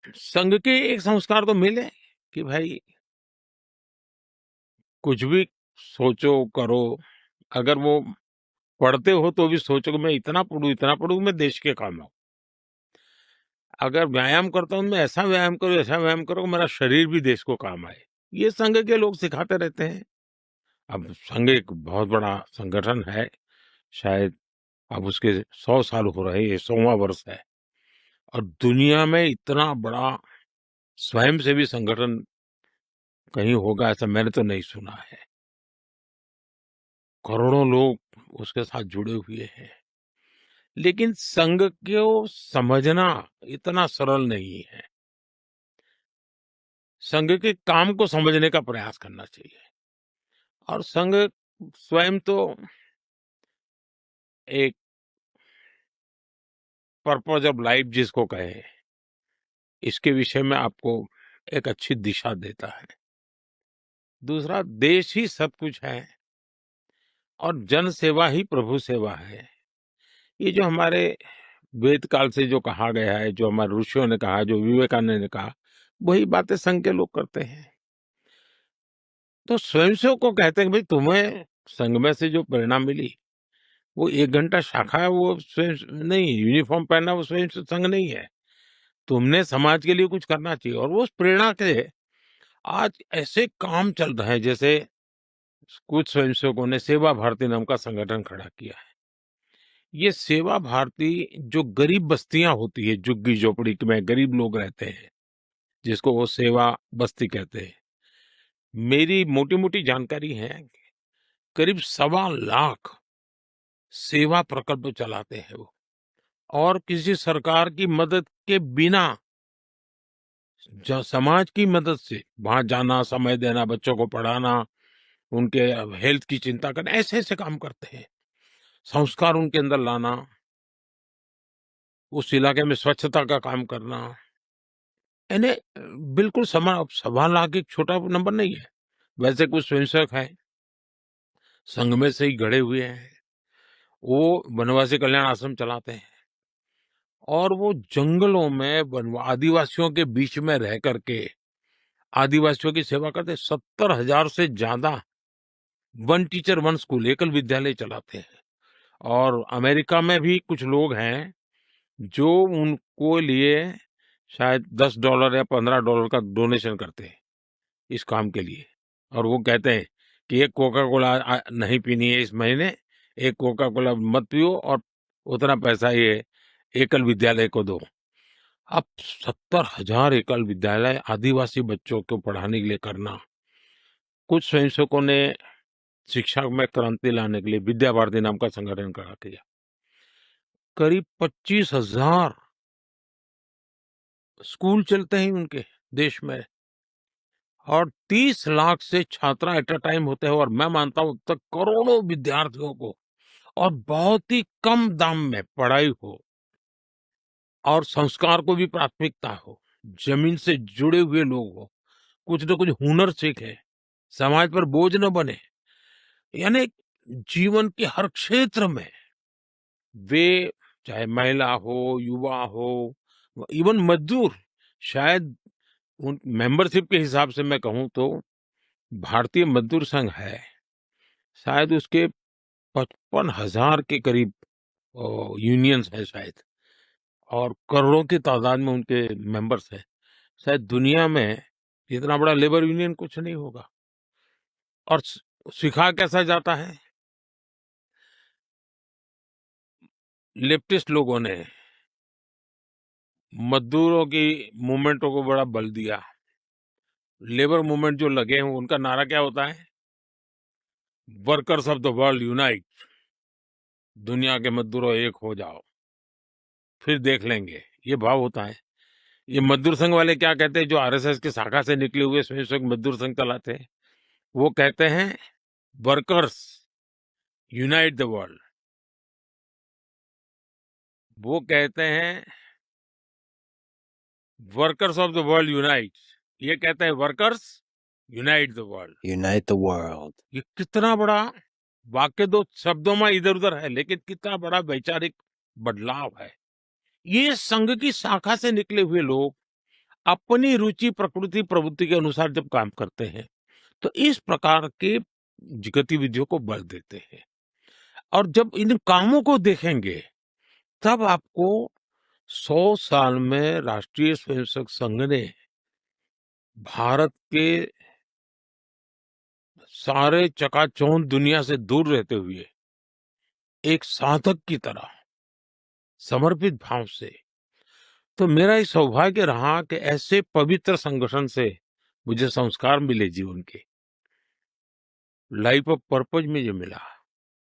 संघ के एक संस्कार तो मिले कि भाई कुछ भी सोचो करो। अगर वो पढ़ते हो तो भी सोचो कि मैं इतना पढूं मैं देश के काम आऊं। अगर व्यायाम करता हूं मैं ऐसा व्यायाम करो कि मेरा शरीर भी देश को काम आए। ये संघ के लोग सिखाते रहते हैं। अब संघ एक बहुत बड़ा संगठन है। शायद अब उसके 100 साल हो रहे हैं, ये 100वां वर्ष है। और दुनिया में इतना बड़ा स्वयंसेवी संगठन कहीं होगा ऐसा मैंने तो नहीं सुना है। करोड़ों लोग उसके साथ जुड़े हुए हैं। लेकिन संघ को समझना इतना सरल नहीं है। संघ के काम को समझने का प्रयास करना चाहिए। और संघ स्वयं तो एक पर्पज ऑफ लाइफ जिसको कहे, इसके विषय में आपको एक अच्छी दिशा देता है। दूसरा, देश ही सब कुछ है और जन सेवा ही प्रभु सेवा है। ये जो हमारे वेद काल से जो कहा गया है, जो हमारे ऋषियों ने कहा, जो विवेकानंद ने कहा, वही बातें संघ के लोग करते हैं। तो स्वयंसेवक को कहते हैं कि भाई तुम्हें संघ में से जो प्रेरणा मिली, वो 1 घंटा शाखा है, वो स्वयं नहीं, यूनिफॉर्म पहनना वो स्वयं से संघ नहीं है। तुमने समाज के लिए कुछ करना चाहिए। और वो उस प्रेरणा से आज ऐसे काम चल रहे हैं, जैसे कुछ स्वयंसेवकों ने सेवा भारती नाम का संगठन खड़ा किया है। ये सेवा भारती जो गरीब बस्तियां होती है, झुग्गी झोपड़ी में गरीब लोग रहते हैं, जिसको वो सेवा बस्ती कहते हैं। मेरी मोटी मोटी जानकारी है, करीब 1.25 लाख सेवा प्रकल्प चलाते हैं वो। और किसी सरकार की मदद के बिना, समाज की मदद से वहां जाना, समय देना, बच्चों को पढ़ाना, उनके हेल्थ की चिंता करना, ऐसे ऐसे काम करते हैं। संस्कार उनके अंदर लाना, उस इलाके में स्वच्छता का काम करना। यानी बिल्कुल 1.25 लाख एक छोटा नंबर नहीं है। वैसे कुछ स्वयंसेवक हैं, संघ में से ही गढ़े हुए हैं, वो वनवासी कल्याण आश्रम चलाते हैं। और वो जंगलों में आदिवासियों के बीच में रह करके आदिवासियों की सेवा करते। 70,000 से ज्यादा वन टीचर वन स्कूल, एकल विद्यालय चलाते हैं। और अमेरिका में भी कुछ लोग हैं जो उनको लिए शायद $10 या $15 का डोनेशन करते हैं इस काम के लिए। और वो कहते हैं कि एक कोका कोला नहीं पीनी है इस महीने, एक कोका कोला मत पियो और उतना पैसा ये एकल विद्यालय को दो। अब 70,000 एकल विद्यालय आदिवासी बच्चों को पढ़ाने के लिए करना। कुछ स्वयंसेवकों ने शिक्षा में क्रांति लाने के लिए विद्या भारती नाम का संगठन खड़ा किया। करीब 25,000 स्कूल चलते हैं उनके देश में। और 30 लाख से छात्रा एट अ टाइम होते हैं। और मैं मानता हूं तक करोड़ों विद्यार्थियों को, और बहुत ही कम दाम में पढ़ाई हो, और संस्कार को भी प्राथमिकता हो, जमीन से जुड़े हुए लोग हो, कुछ न कुछ हुनर सीखे, समाज पर बोझ न बने। यानी जीवन के हर क्षेत्र में वे, चाहे महिला हो, युवा हो, इवन मजदूर, शायद उन मेंबरशिप के हिसाब से मैं कहूं तो भारतीय मजदूर संघ है, शायद उसके 55,000 के करीब यूनियंस है शायद। और करोड़ों की तादाद में उनके मेंबर्स हैं। शायद दुनिया में इतना बड़ा लेबर यूनियन कुछ नहीं होगा। और सिखा कैसा जाता है, लेफ्टिस्ट लोगों ने मजदूरों की मूवमेंटों को बड़ा बल दिया। लेबर मूवमेंट जो लगे हैं उनका नारा क्या होता है, workers of the world unite, दुनिया के मजदूरों एक हो जाओ, फिर देख लेंगे, ये भाव होता है। ये मजदूर संघ वाले क्या कहते हैं, जो आरएसएस की शाखा से निकले हुए स्वयंसेवक मजदूर संघ चलाते हैं, वो कहते हैं वर्कर्स यूनाइट द वर्ल्ड। वो कहते हैं workers of the world unite, ये कहते हैं workers unite the world. Unite the world. ये कितना बड़ा वाक्य, दो शब्दों में इधर उधर है, लेकिन कितना बड़ा वैचारिक बदलाव है। ये संघ की शाखा से निकले हुए लोग अपनी रुचि, प्रकृति, प्रवृत्ति के अनुसार जब काम करते हैं, तो इस प्रकार के गतिविधियों को बल देते हैं। और जब इन कामों को देखेंगे, तब आपको 100 साल में राष्ट्रीय स्वयंसेवक संघ ने भारत के सारे चकाचौंध दुनिया से दूर रहते हुए एक साधक की तरह समर्पित भाव से, तो मेरा ये सौभाग्य रहा कि ऐसे पवित्र संगठन से मुझे संस्कार मिले जीवन के, लाइफ ऑफ पर्पज में जो मिला।